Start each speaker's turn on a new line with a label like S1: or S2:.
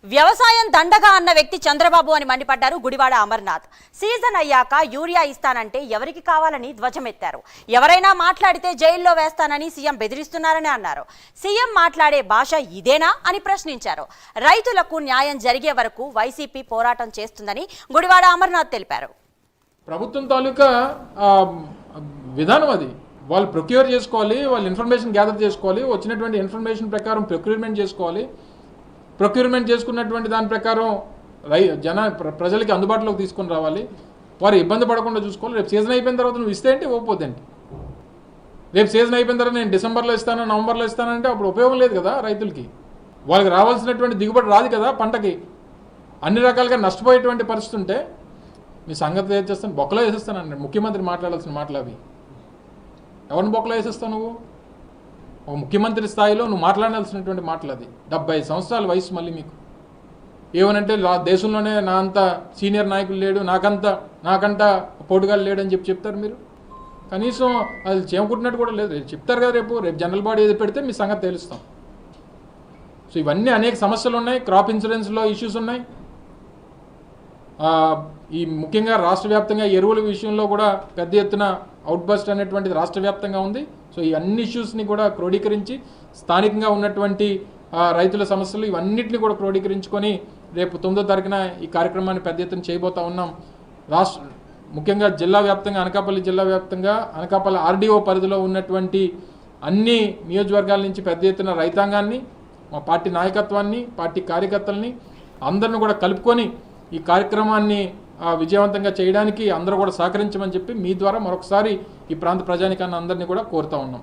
S1: వ్యవసాయం దండగా అన్న వ్యక్తి చంద్రబాబు అని మండిపడ్డారు గుడివాడ అమర్నాథ్. సీజన్ అయ్యాక యూరియా ఇస్తానంటే ఎవరికి కావాలని ధ్వజమెత్తారు. ఎవరైనా మాట్లాడితే జైల్లో వేస్తానని సీఎం బెదిరిస్తున్నారని అన్నారు. సీఎం మాట్లాడే భాష ఇదేనా అని ప్రశ్నించారు. రైతులకు న్యాయం జరిగే వరకు వైసీపీ పోరాటం చేస్తుందని గుడివాడ అమర్నాథ్ తెలిపారు.
S2: ప్రభుత్వం తాలూకా విధానం అది. వాళ్ళు ప్రొక్యూర్ చేసుకోవాలి, వాళ్ళు ఇన్ఫర్మేషన్ గ్యాదర్ చేసుకోవాలి, వచ్చినటువంటి ఇన్ఫర్మేషన్ ప్రకారం ప్రొక్యూర్మెంట్ చేసుకోవాలి. ప్రొక్యూర్మెంట్ చేసుకున్నటువంటి దాని ప్రకారం ప్రజలకి అందుబాటులోకి తీసుకొని రావాలి. వారు ఇబ్బంది పడకుండా చూసుకోవాలి. రేపు సీజన్ అయిపోయిన తర్వాత నువ్వు ఇస్తే ఏంటి, ఓపోద్దేంటి? రేపు సీజన్ అయిపోయిన తర్వాత నేను డిసెంబర్లో ఇస్తాను, నవంబర్లో ఇస్తానంటే అప్పుడు ఉపయోగం లేదు కదా రైతులకి. వాళ్ళకి రావాల్సినటువంటి దిగుబడి రాదు కదా. పంటకి అన్ని రకాలుగా నష్టపోయేటువంటి పరిస్థితి ఉంటే మీ సంగతి ఏం చేస్తాను, బొక్కలో వేసేస్తానండి. ముఖ్యమంత్రి మాట్లాడాల్సిన మాటలు అవి. ఎవరిని బొక్కలో వేసేస్తావు నువ్వు? ఒక ముఖ్యమంత్రి స్థాయిలో నువ్వు మాట్లాడాల్సినటువంటి మాటలు అది. 75 సంవత్సరాల వయసు మళ్ళీ మీకు. ఏమనంటే దేశంలోనే నా అంత సీనియర్ నాయకులు లేడు, నాకంట పోటుగాలు లేడు అని చెప్తారు మీరు. కనీసం అది చేమకుంటున్నట్టు కూడా లేదు. చెప్తారు కదా, రేపు జనరల్ బాడీ ఏది పెడితే మీ సంగతి తెలుస్తాం. సో ఇవన్నీ అనేక సమస్యలు ఉన్నాయి. క్రాప్ ఇన్సూరెన్స్లో ఇష్యూస్ ఉన్నాయి. ఈ ముఖ్యంగా రాష్ట్ర వ్యాప్తంగా ఎరువుల విషయంలో కూడా పెద్ద ఎత్తున అవుట్బస్ట్ అనేటువంటిది రాష్ట్ర వ్యాప్తంగా ఉంది. సో ఈ అన్ని ఇష్యూస్ని కూడా క్రోడీకరించి స్థానికంగా ఉన్నటువంటి రైతుల సమస్యలు ఇవన్నిటిని కూడా క్రోడీకరించుకొని రేపు 9వ తారీఖున ఈ కార్యక్రమాన్ని పెద్ద ఎత్తున చేయబోతా ఉన్నాం. ముఖ్యంగా జిల్లా వ్యాప్తంగా, అనకాపల్లి జిల్లా వ్యాప్తంగా, అనకాపల్లి ఆర్డీఓ పరిధిలో ఉన్నటువంటి అన్ని నియోజకవర్గాల నుంచి పెద్ద ఎత్తున రైతాంగాన్ని, మా పార్టీ నాయకత్వాన్ని, పార్టీ కార్యకర్తల్ని అందరిని కూడా కలుపుకొని ఈ కార్యక్రమాన్ని విజయవంతంగా చేయడానికి అందరూ కూడా సహకరించమని చెప్పి మీ ద్వారా మరొకసారి ఈ ప్రాంత ప్రజానికాన్ని అందరినీ కూడా కోరుతా ఉన్నాం.